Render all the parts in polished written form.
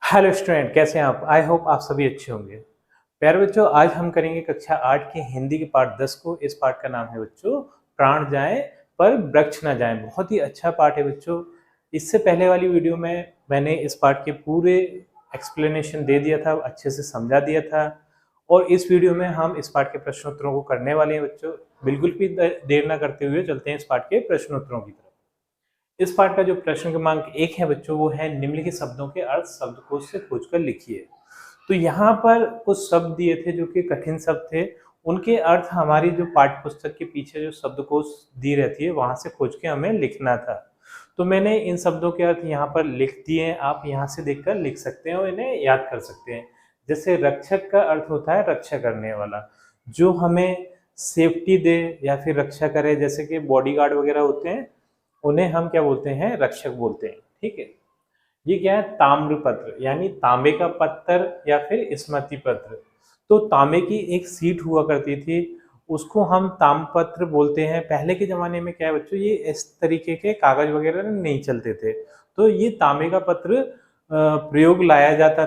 Hello student, कैसे हैं आप? आई होप आप सभी अच्छे होंगे। प्यारे बच्चों, आज हम करेंगे कक्षा 8 के हिंदी के पाठ 10 को। इस पाठ का नाम है बच्चों, प्राण जाएं पर वृक्ष ना जाएं। बहुत ही अच्छा पाठ है बच्चों। इससे पहले वाली वीडियो में मैंने इस पाठ के पूरे एक्सप्लेनेशन दे दिया था, अच्छे से समझा दिया था। और इस वीडियो में हम इस पाठ के प्रश्नोत्तरों को करने वाले हैं बच्चों। बिल्कुल भी देर ना करते हुए चलते हैं इस पाठ के प्रश्नोत्तरों की तरफ। इस पाठ का जो प्रश्न क्रमांक 1 है बच्चों, वो है निम्नलिखित शब्दों के अर्थ शब्दकोश से खोजकर लिखिए। तो यहाँ पर कुछ शब्द दिए थे जो कि कठिन शब्द थे। उनके अर्थ हमारी जो पाठ्य पुस्तक के पीछे जो शब्दकोश दी रहती है वहां से खोज के हमें लिखना था। तो मैंने इन शब्दों के अर्थ यहाँ पर लिख दिए हैं। आप यहाँ से देखकर लिख सकते हैं और इन्हें याद कर सकते हैं। जैसे रक्षक का अर्थ होता है रक्षा करने वाला, जो हमें सेफ्टी दे या फिर रक्षा करे। जैसे कि बॉडीगार्ड वगैरह होते हैं, उन्हें हम क्या बोलते हैं? रक्षक बोलते हैं। ठीक है। ये क्या है? ताम्रपत्र, यानी तांबे का पत्थर या फिर स्मृति पत्र। तो तांबे की एक सीट हुआ करती थी, उसको हम ताम्रपत्र बोलते हैं। पहले के जमाने में क्या है बच्चों, ये इस तरीके के कागज वगैरह नहीं चलते थे। तो ये तांबे का पत्र प्रयोग में लाया जाता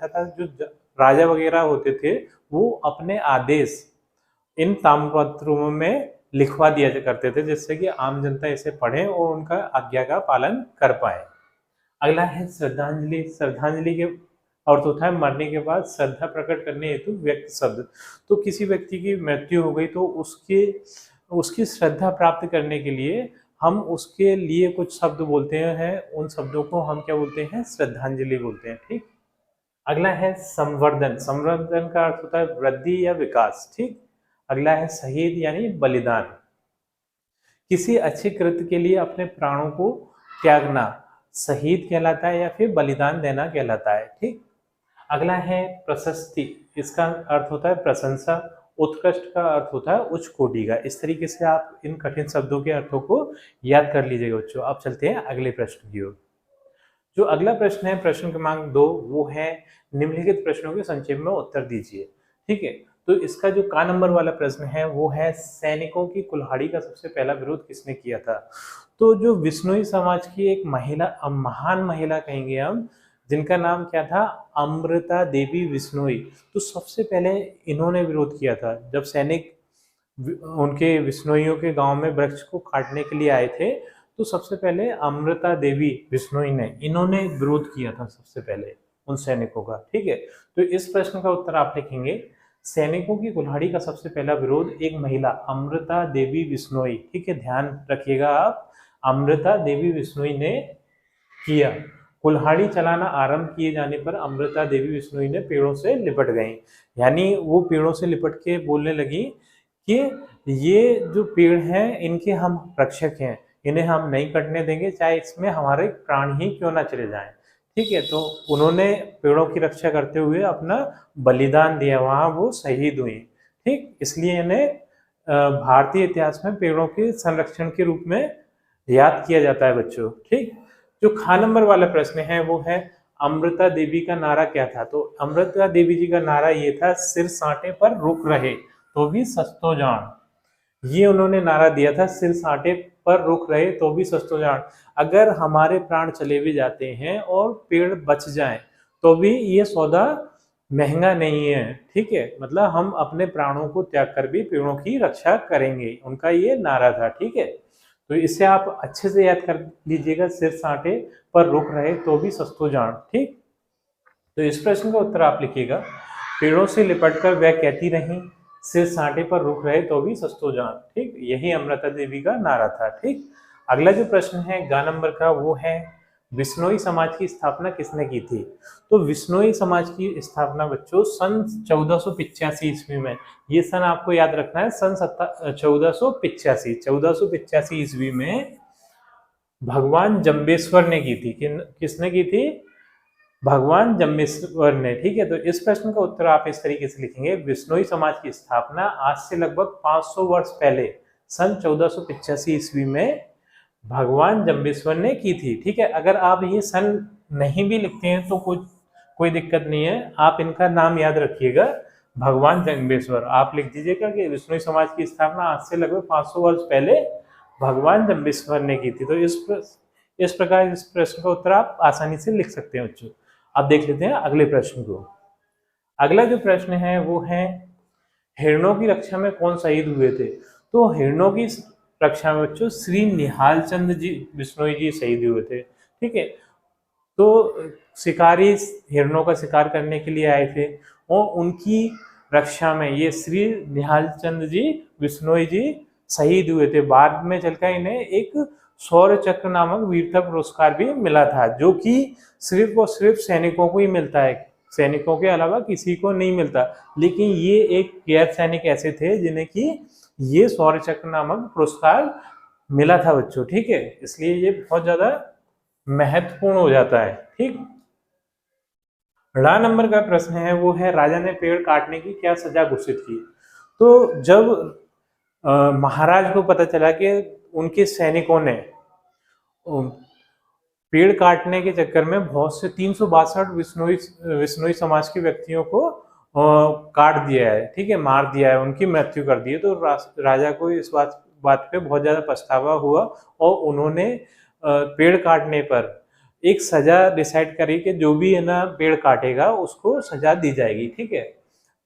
था। जो राजा वगैरह होते थे वो अपने आदेश इन ताम्रपत्रों में लिखवा दिया करते थे, जिससे कि आम जनता इसे पढ़े और उनका आज्ञा का पालन कर पाए। अगला है श्रद्धांजलि। श्रद्धांजलि के अर्थ होता है मरने के बाद श्रद्धा प्रकट करने हेतु व्यक्त शब्द। तो किसी व्यक्ति की मृत्यु हो गई तो उसके उसकी श्रद्धा प्राप्त करने के लिए हम उसके लिए कुछ शब्द बोलते हैं। उन शब्दों को हम क्या बोलते हैं? श्रद्धांजलि बोलते हैं। ठीक। अगला है संवर्धन। संवर्धन का अर्थ होता है वृद्धि या विकास। ठीक। अगला है शहीद यानी बलिदान। किसी अच्छे कृत्य के लिए अपने प्राणों को त्यागना शहीद कहलाता है या फिर बलिदान देना कहलाता है। ठीक। अगला है प्रशस्ति। इसका अर्थ होता है प्रशंसा। उत्कृष्ट का अर्थ होता है उच्च कोटि का। इस तरीके से आप इन कठिन शब्दों के अर्थों को याद कर लीजिएगा बच्चों। अब चलते हैं अगले प्रश्न की ओर। जो अगला प्रश्न है, प्रश्न क्रमांक 2, वो है निम्नलिखित प्रश्नों के संक्षेप में उत्तर दीजिए। ठीक है। तो इसका जो का नंबर वाला प्रश्न है वो है सैनिकों की कुल्हाड़ी का सबसे पहला विरोध किसने किया था? तो जो विश्नोई समाज की एक महिला, महान महिला कहेंगे हम, जिनका नाम क्या था? अमृता देवी विश्नोई। तो सबसे पहले इन्होंने विरोध किया था जब सैनिक उनके विश्नोइयों के गांव में वृक्ष को काटने के लिए आए थे। तो सबसे पहले अमृता देवी बिश्नोई ने इन्होंने विरोध किया था सबसे पहले उन सैनिकों का। ठीक है। तो इस प्रश्न का उत्तर आप लिखेंगे सैनिकों की कुल्हाड़ी का सबसे पहला विरोध एक महिला अमृता देवी बिश्नोई, ठीक है, ध्यान रखिएगा आप, अमृता देवी बिश्नोई ने किया। कुल्हाड़ी चलाना आरंभ किए जाने पर अमृता देवी बिश्नोई ने पेड़ों से लिपट गई। यानी वो पेड़ों से लिपट के बोलने लगी कि ये जो पेड़ हैं इनके हम रक्षक हैं, इन्हें हम नहीं कटने देंगे, चाहे इसमें हमारे प्राण ही क्यों ना चले जाएं। ठीक है। तो उन्होंने पेड़ों की रक्षा करते हुए अपना बलिदान दिया, वहां वो शहीद हुई। ठीक। इसलिए इन्हें भारतीय इतिहास में पेड़ों के संरक्षण के रूप में याद किया जाता है बच्चों। ठीक। जो खा नंबर वाला प्रश्न है वो है अमृता देवी का नारा क्या था? तो अमृता देवी जी का नारा ये था, सिर साटे पर रुक रहे तो भी सस्तो जान। ये उन्होंने नारा दिया था, सिर साटे पर रुक रहे तो भी सस्तो जान। अगर हमारे प्राण चले भी जाते हैं और पेड़ बच जाएं तो भी ये सौदा महंगा नहीं है। ठीक है। मतलब हम अपने प्राणों को त्याग कर भी पेड़ों की रक्षा करेंगे, उनका ये नारा था। ठीक है। तो इससे आप अच्छे से याद कर लीजिएगा, सिर साटे पर रुक रहे तो भी सस्तो जान। ठीक। तो इस प्रश्न का उत्तर आप लिखिएगा, पेड़ों से लिपटकर वह कहती रही, सिर साटे पर रुक रहे तो भी सस्तो जान। ठीक। यही अमृता देवी का नारा था। ठीक। अगला जो प्रश्न है गा नंबर का, वो है विश्नोई समाज की स्थापना किसने की थी? तो विश्नोई समाज की स्थापना बच्चों सन 1485 ईस्वी में, ये सन आपको याद रखना है, सन 1485 ईस्वी में भगवान जम्बेश्वर ने की थी। किसने की थी? भगवान जम्बेश्वर ने। ठीक है। तो इस प्रश्न का उत्तर आप इस तरीके से लिखेंगे, विश्नोई समाज की स्थापना आज से लगभग 500 वर्ष पहले सन 1485 ईस्वी में भगवान जम्बेश्वर ने की थी। ठीक है। अगर आप ये सन नहीं भी लिखते हैं तो कोई दिक्कत नहीं है, आप इनका नाम याद रखिएगा, भगवान जम्बेश्वर आप लिख दीजिएगा कि विश्नोई समाज की स्थापना आज से लगभग 500 वर्ष पहले भगवान जम्बेश्वर ने की थी। तो इस प्रकार इस प्रश्न का उत्तर आप आसानी से लिख सकते हैं बच्चों। अब देख लेते हैं अगले प्रश्न को। अगला जो प्रश्न है वो है, हिरणों की रक्षा में कौन शहीद हुए थे? तो हिरणों की रक्षा में बच्चों श्री निहाल चंद जी बिश्नोई जी शहीद हुए थे। ठीक है, तो शिकारी हिरणों का शिकार करने के लिए आए थे और उनकी रक्षा में ये श्री निहाल चंद जी बिश्नोई जी शहीद हुए थे। बाद में चलकर इन्हें एक शौर्य चक्र नामक वीरता पुरस्कार भी मिला था, जो कि सिर्फ और सिर्फ सैनिकों को ही मिलता है, सैनिकों के अलावा किसी को नहीं मिलता। लेकिन ये एक गैर सैनिक ऐसे थे जिन्हें कि ये शौर्य चक्र नामक पुरस्कार मिला था बच्चों। ठीक है, इसलिए ये बहुत ज्यादा महत्वपूर्ण हो जाता है। ठीक, रा नंबर का प्रश्न है वो है, राजा ने पेड़ काटने की क्या सजा घोषित की? तो जब महाराज को पता चला कि उनके सैनिकों ने पेड़ काटने के चक्कर में बहुत से 362 विश्नोई समाज के व्यक्तियों को काट दिया है, ठीक है, मार दिया है, उनकी मृत्यु कर दी है। तो राजा को इस बात पे बहुत ज्यादा पछतावा हुआ और उन्होंने पेड़ काटने पर एक सजा डिसाइड करी कि जो भी है ना पेड़ काटेगा उसको सजा दी जाएगी। ठीक है,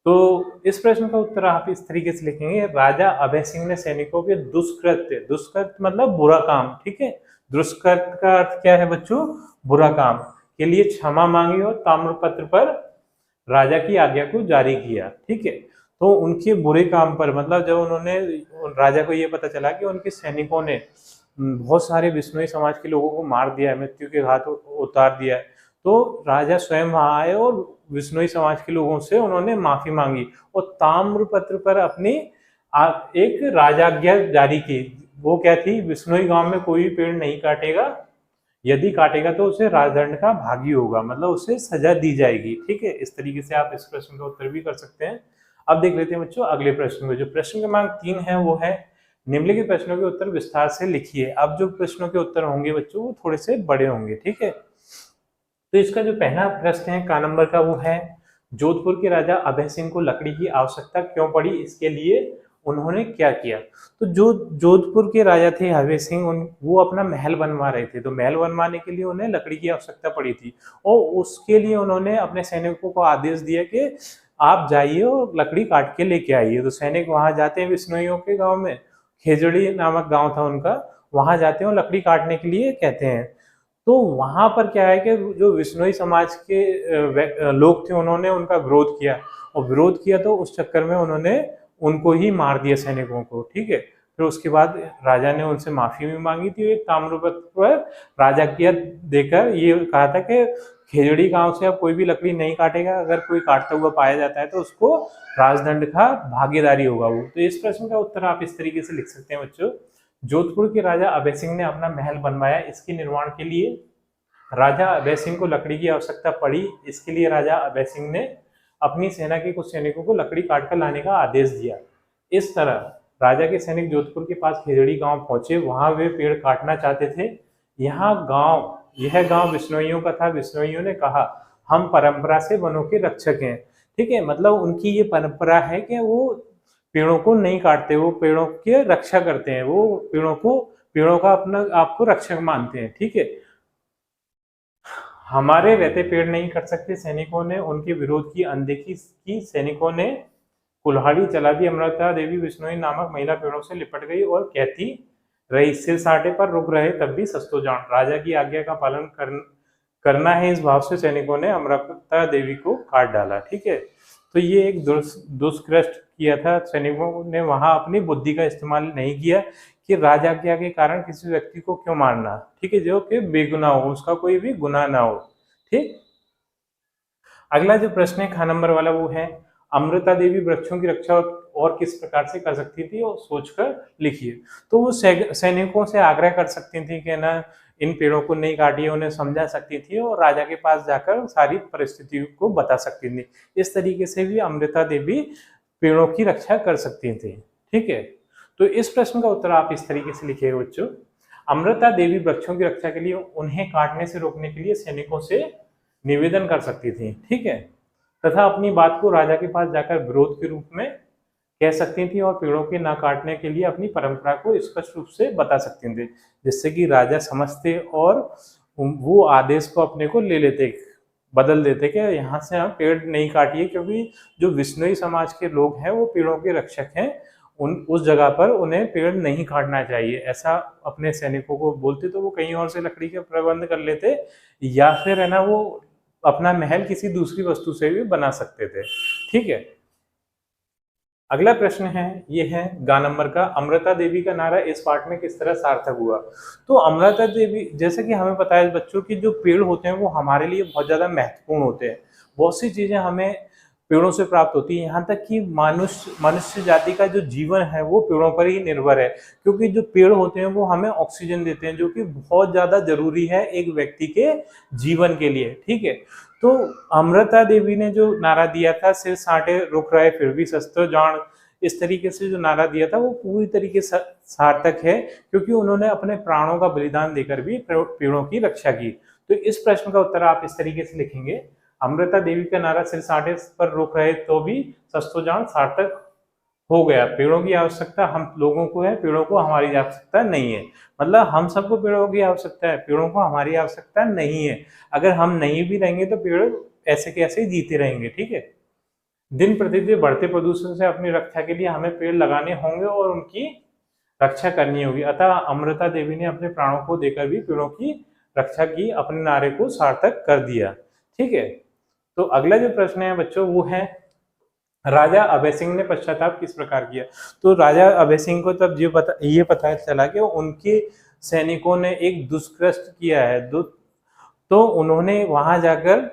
तो इस प्रश्न का उत्तर आप इस तरीके से लिखेंगे, राजा अभय सिंह ने सैनिकों के दुष्कृत्य, दुष्कृत्य मतलब बुरा काम, ठीक है, दुष्कृत्य का अर्थ क्या है बच्चों? बुरा काम के लिए क्षमा मांगी और ताम्रपत्र पर राजा की आज्ञा को जारी किया। ठीक है, तो उनके बुरे काम पर मतलब जब उन्होंने, राजा को ये पता चला कि उनके सैनिकों ने बहुत सारे बिश्नोई समाज के लोगों को मार दिया है, मृत्यु के घाट उतार दिया है, तो राजा स्वयं वहां आए और बिश्नोई समाज के लोगों से उन्होंने माफी मांगी और ताम्रपत्र पर अपनी एक राजाज्ञा जारी की। वो क्या थी? बिश्नोई गांव में कोई भी पेड़ नहीं काटेगा, यदि काटेगा तो उसे राजदंड का भागी होगा, मतलब उसे सजा दी जाएगी। ठीक है, इस तरीके से आप इस प्रश्न का उत्तर भी कर सकते हैं। अब देख लेते हैं बच्चों अगले प्रश्न में। जो प्रश्न क्रमांक 3 है वो है, निम्नलिखित प्रश्नों के उत्तर विस्तार से लिखिए। अब जो प्रश्नों के उत्तर होंगे बच्चों वो थोड़े से बड़े होंगे। ठीक है, तो इसका जो पहला प्रश्न है का नंबर का वो है, जोधपुर के राजा अभय सिंह को लकड़ी की आवश्यकता क्यों पड़ी, इसके लिए उन्होंने क्या किया? तो जो जोधपुर के राजा थे अभय सिंह, वो अपना महल बनवा रहे थे, तो महल बनवाने के लिए उन्हें लकड़ी की आवश्यकता पड़ी थी और उसके लिए उन्होंने अपने सैनिकों को आदेश दिया कि आप जाइए और लकड़ी काट के लेके आइए। तो सैनिक वहां जाते हैं, बिश्नोइयों के गांव में खेजड़ी नामक गांव था उनका, वहां जाते हैं और लकड़ी काटने के लिए कहते हैं। तो वहां पर क्या है कि जो बिश्नोई समाज के लोग थे उन्होंने उनका विरोध किया और विरोध किया तो उस चक्कर में उन्होंने उनको ही मार दिया सैनिकों को। ठीक है, फिर उसके बाद राजा ने उनसे माफी भी मांगी थी, एक ताम्रपत्र पर राजाज्ञा देकर ये कहा था कि खेजड़ी गांव से अब कोई भी लकड़ी नहीं काटेगा, अगर कोई काटता हुआ पाया जाता है तो उसको राजदंड का भागीदारी होगा वो। तो इस प्रश्न का उत्तर आप इस तरीके से लिख सकते हैं बच्चों, जोधपुर के राजा अभय सिंह ने अपना महल बनवाया, इसके निर्माण के लिए राजा अभय सिंह को लकड़ी की आवश्यकता पड़ी, इसके लिए राजा अभय सिंह ने अपनी सेना के कुछ सैनिकों को लकड़ी काटकर लाने का आदेश दिया। इस तरह राजा के सैनिक जोधपुर के पास खेजड़ी गांव पहुंचे, वहां वे पेड़ काटना चाहते थे। यह गांव बिश्नोइयों का था। बिश्नोइयों ने कहा, हम परंपरा से वनों के रक्षक हैं। ठीक है, मतलब उनकी ये परंपरा है कि वो पेड़ों को नहीं काटते, वो पेड़ों की रक्षा करते हैं, वो पेड़ों का अपना आपको रक्षक मानते हैं। ठीक है, हमारे रहते पेड़ नहीं कट सकते। सैनिकों ने उनके विरोध की अनदेखी की, सैनिकों ने कुल्हाड़ी चला दी। अमृता देवी बिश्नोई नामक महिला पेड़ों से लिपट गई और कहती रही, सिर साटे पर रुक रहे तब भी सस्तो जान, राजा की आज्ञा का पालन करना है, इस भाव से सैनिकों ने अमृता देवी को काट डाला। ठीक है, तो ये एक दुष्कृत्य किया था, सैनिकों ने वहां अपनी बुद्धि का इस्तेमाल नहीं किया कि राजाज्ञा के कारण किसी व्यक्ति को क्यों मारना। ठीक है, जो कि बेगुनाह हो, उसका कोई भी गुनाह ना हो। ठीक, अगला जो प्रश्न है ख नंबर वाला वो है, अमृता देवी वृक्षों की रक्षा और किस प्रकार से कर सकती थी और सोचकर लिखिए। तो वो सैनिकों से आग्रह कर सकती थी कि ना इन पेड़ों को नहीं काटिए, उन्हें समझा सकती थी और राजा के पास जाकर सारी परिस्थिति को बता सकती थी। इस तरीके से भी अमृता देवी पेड़ों की रक्षा कर सकती थी। ठीक है, तो इस प्रश्न का उत्तर आप इस तरीके से लिखिए बच्चों, अमृता देवी वृक्षों की रक्षा के लिए उन्हें काटने से रोकने के लिए सैनिकों से निवेदन कर सकती थी। ठीक है, तथा अपनी बात को राजा के पास जाकर विरोध के रूप में कह सकती थी और पेड़ों के ना काटने के लिए अपनी परंपरा को स्पष्ट रूप से बता सकती थी, जिससे कि राजा समझते और वो आदेश को अपने को ले लेते, बदल देते कि यहाँ से हम पेड़ नहीं काटिए, क्योंकि जो विश्नोई समाज के लोग हैं वो पेड़ों के रक्षक हैं, उस जगह पर उन्हें पेड़ नहीं काटना चाहिए, ऐसा अपने सैनिकों को बोलते। तो वो कहीं और से लकड़ी के प्रबंध कर लेते, या फिर है ना वो अपना महल किसी दूसरी वस्तु से भी बना सकते थे। ठीक है, अगला प्रश्न है, ये है गा नंबर का, अमृता देवी का नारा इस पाठ में किस तरह सार्थक हुआ। तो अमृता देवी, जैसे कि हमें पता है बच्चों की जो पेड़ होते हैं वो हमारे लिए बहुत ज्यादा महत्वपूर्ण होते हैं, बहुत सी चीजें हमें पेड़ों से प्राप्त होती है, यहाँ तक कि मनुष्य जाति का जो जीवन है वो पेड़ों पर ही निर्भर है, क्योंकि जो पेड़ होते हैं वो हमें ऑक्सीजन देते हैं, जो कि बहुत ज्यादा जरूरी है एक व्यक्ति के जीवन के लिए। ठीक है, तो अमृता देवी ने जो नारा दिया था, सिर साटे रुक रहे फिर भी शस्त्र जान, इस तरीके से जो नारा दिया था वो पूरी तरीके से सार्थक है, क्योंकि उन्होंने अपने प्राणों का बलिदान देकर भी पेड़ों की रक्षा की। तो इस प्रश्न का उत्तर आप इस तरीके से लिखेंगे, अमृता देवी का नारा सिर साटे पर रुक रहे तो भी शस्त्र जान सार्थक हो गया। पेड़ों की आवश्यकता हम लोगों को है, पेड़ों को हमारी आवश्यकता नहीं है। मतलब हम सबको पेड़ों की आवश्यकता है, पेड़ों को हमारी आवश्यकता नहीं है। अगर हम नहीं भी रहेंगे तो पेड़ ऐसे के ऐसे जीते रहेंगे। ठीक है, दिन प्रतिदिन बढ़ते प्रदूषण से अपनी रक्षा के लिए हमें पेड़ लगाने होंगे और उनकी रक्षा करनी होगी। अतः अमृता देवी ने अपने प्राणों को देकर भी पेड़ों की रक्षा की, अपने नारे को सार्थक कर दिया। ठीक है, तो अगला जो प्रश्न है बच्चों वो है, राजा अभय सिंह ने पश्चाताप किस प्रकार किया। तो राजा अभय सिंह को तब ये पता चला कि उनके सैनिकों ने एक दुष्कृत्य किया है, तो उन्होंने वहां जाकर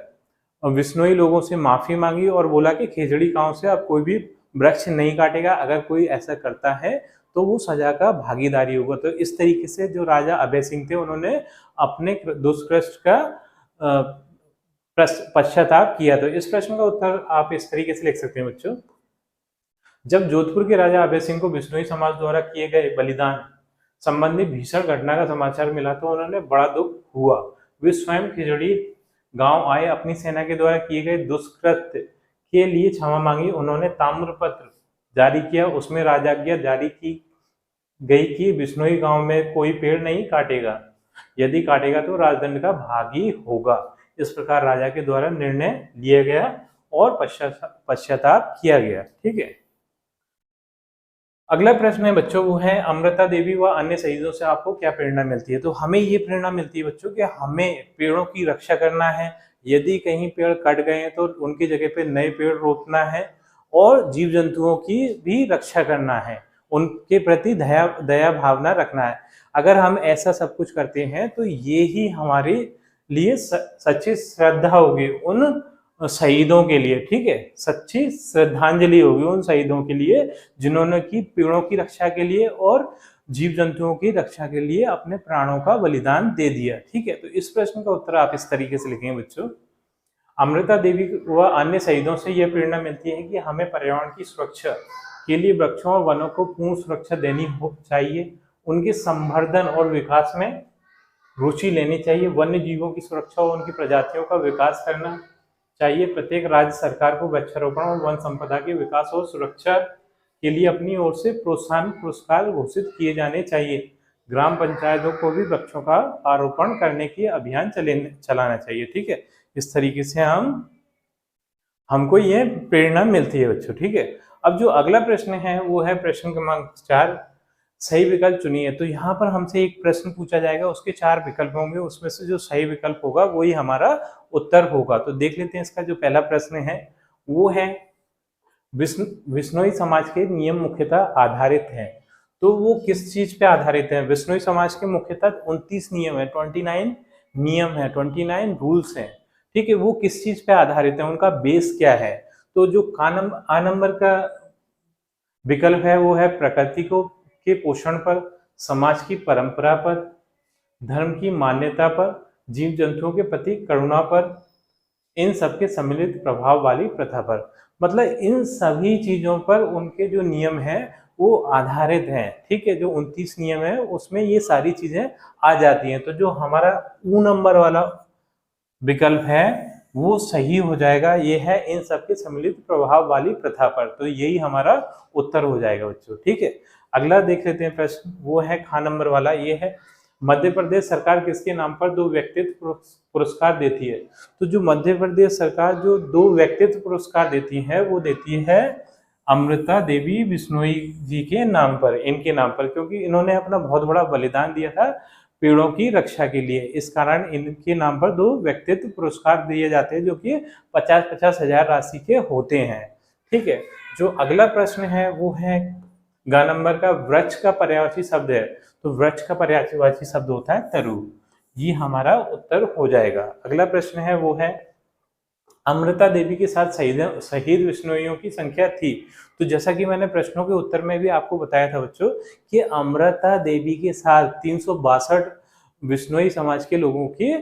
विश्नोई लोगों से माफी मांगी और बोला कि खेजड़ी गांव से अब कोई भी वृक्ष नहीं काटेगा, अगर कोई ऐसा करता है तो वो सजा का भागीदारी होगा। तो इस तरीके से जो राजा अभय सिंह थे उन्होंने अपने दुष्कृत्य का पश्चाताप किया। तो इस प्रश्न का उत्तर आप इस तरीके से लिख सकते हैं बच्चों, जब जोधपुर के राजा अभय सिंह को विश्नोई समाज द्वारा किए गए बलिदान संबंधी भीषण घटना का समाचार मिला तो उन्होंने बड़ा दुख हुआ। वे स्वयं खिजड़ी गांव आए, अपनी सेना के द्वारा किए गए दुष्कृत्य के लिए क्षमा मांगी। उन्होंने ताम्रपत्र जारी किया, उसमें राजाज्ञा जारी की गई कि विश्नोई गांव में कोई पेड़ नहीं काटेगा, यदि काटेगा तो राजदंड का भागी होगा। इस प्रकार राजा के द्वारा निर्णय लिया गया और पश्चाताप किया गया। ठीक है, अगला प्रश्न है बच्चों वो है, अमृता देवी व अन्य शहीदों से आपको क्या प्रेरणा मिलती है। तो हमें ये प्रेरणा मिलती है बच्चों कि हमें पेड़ों की रक्षा करना है, यदि कहीं पेड़ कट गए हैं तो उनकी जगह पे नए पेड़ रोपना है, और जीव जंतुओं की भी रक्षा करना है, उनके प्रति दया भावना रखना है। अगर हम ऐसा सब कुछ करते हैं तो ये ही हमारे लिए सच्ची श्रद्धा होगी उन शहीदों के लिए। ठीक है, सच्ची श्रद्धांजलि होगी उन शहीदों के लिए जिन्होंने की पेड़ों की रक्षा के लिए और जीव जंतुओं की रक्षा के लिए अपने प्राणों का बलिदान दे दिया। ठीक है, तो इस प्रश्न का उत्तर आप इस तरीके से लिखेंगे बच्चों, अमृता देवी व अन्य शहीदों से यह प्रेरणा मिलती है कि हमें पर्यावरण की सुरक्षा के लिए वृक्षों और वनों को पूर्ण सुरक्षा देनी चाहिए, उनके संवर्धन और विकास में रुचि लेनी चाहिए, वन्य जीवों की सुरक्षा और उनकी प्रजातियों का विकास करना चाहिए। प्रत्येक राज्य सरकार को वृक्षारोपण और वन संपदा के विकास और सुरक्षा के लिए अपनी ओर से प्रोत्साहन पुरस्कार घोषित किए जाने चाहिए। ग्राम पंचायतों को भी वृक्षों का आरोपण करने के अभियान चलाना चाहिए। ठीक है, इस तरीके से हमको ये प्रेरणा मिलती है बच्चों। ठीक है, अब जो अगला प्रश्न है वो है प्रश्न क्रमांक 4, सही विकल्प चुनिए। तो यहाँ पर हमसे एक प्रश्न पूछा जाएगा, उसके 4 विकल्प होंगे, उसमें से जो सही विकल्प होगा वही हमारा उत्तर होगा। तो देख लेते हैं, इसका जो पहला प्रश्न है वो है, विश्नोई समाज के नियम मुख्यतः आधारित हैं। तो वो किस चीज पे आधारित हैं? विश्नोई समाज के मुख्यतः 29 नियम है, 29 नियम है, 29 रूल्स हैं। ठीक है, वो किस चीज पे आधारित है, उनका बेस क्या है? तो जो आ नंबर का विकल्प है वो है प्रकृति के पोषण पर, समाज की परंपरा पर, धर्म की मान्यता पर, जीव जंतुओं के प्रति करुणा पर, इन सबके सम्मिलित प्रभाव वाली प्रथा पर। मतलब इन सभी चीजों पर उनके जो नियम हैं वो आधारित हैं। ठीक है, जो 29 नियम है उसमें ये सारी चीजें आ जाती हैं। तो जो हमारा ऊ नंबर वाला विकल्प है वो सही हो जाएगा, ये है इन सबके सम्मिलित प्रभाव वाली प्रथा पर। तो यही हमारा उत्तर हो जाएगा बच्चों। ठीक है, अगला देख लेते हैं प्रश्न, वो है खा नंबर वाला, ये है मध्य प्रदेश सरकार किसके नाम पर 2 व्यक्तित्व पुरस्कार देती है? तो जो मध्य प्रदेश सरकार जो 2 व्यक्तित्व पुरस्कार देती है वो देती है अमृता देवी बिश्नोई जी के नाम पर, इनके नाम पर, क्योंकि इन्होंने अपना बहुत बड़ा बलिदान दिया था पेड़ों की रक्षा के लिए। इस कारण इनके नाम पर 2 व्यक्तित्व पुरस्कार दिए जाते हैं जो कि 50-50 हजार राशि के होते हैं। ठीक है, जो अगला प्रश्न है वो है ग नंबर का, वृक्ष का पर्यायवाची शब्द है, तो वृक्ष का पर्यायवाची शब्द होता है तरु। ये हमारा उत्तर हो जाएगा। अगला प्रश्न है वो है अमृता देवी के साथ शहीद बिश्नोइयों की संख्या थी। तो जैसा कि मैंने प्रश्नों के उत्तर में भी आपको बताया था बच्चों कि अमृता देवी के साथ 362 बिश्नोई समाज के लोगों के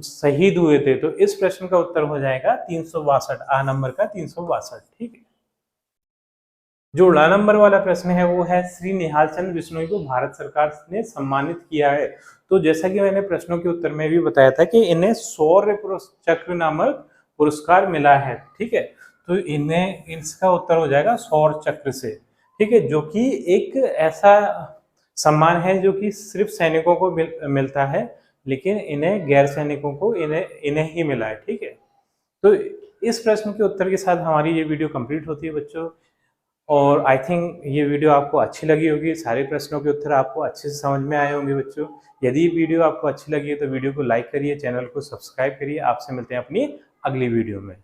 शहीद हुए थे। तो इस प्रश्न का उत्तर हो जाएगा 362, आ नंबर का 362। ठीक है, जो ला नंबर वाला प्रश्न है वो है श्री निहाल चंद बिश्नोई को भारत सरकार ने सम्मानित किया है। तो जैसा कि मैंने प्रश्नों के उत्तर में भी बताया था कि इन्हें शौर्य चक्र नामक पुरस्कार मिला है। ठीक है, तो इन्हें इसका उत्तर हो जाएगा शौर्य चक्र से। ठीक है, जो कि एक ऐसा सम्मान है जो कि सिर्फ सैनिकों को मिलता है, लेकिन इन्हें गैर सैनिकों को इन्हें ही मिला है। ठीक है, तो इस प्रश्न के उत्तर के साथ हमारी ये वीडियो कंप्लीट होती है बच्चों, और आई थिंक ये वीडियो आपको अच्छी लगी होगी। सारे प्रश्नों के उत्तर आपको अच्छे से समझ में आए होंगे बच्चों। यदि वीडियो आपको अच्छी लगी है तो वीडियो को लाइक करिए, चैनल को सब्सक्राइब करिए। आपसे मिलते हैं अपनी अगली वीडियो में।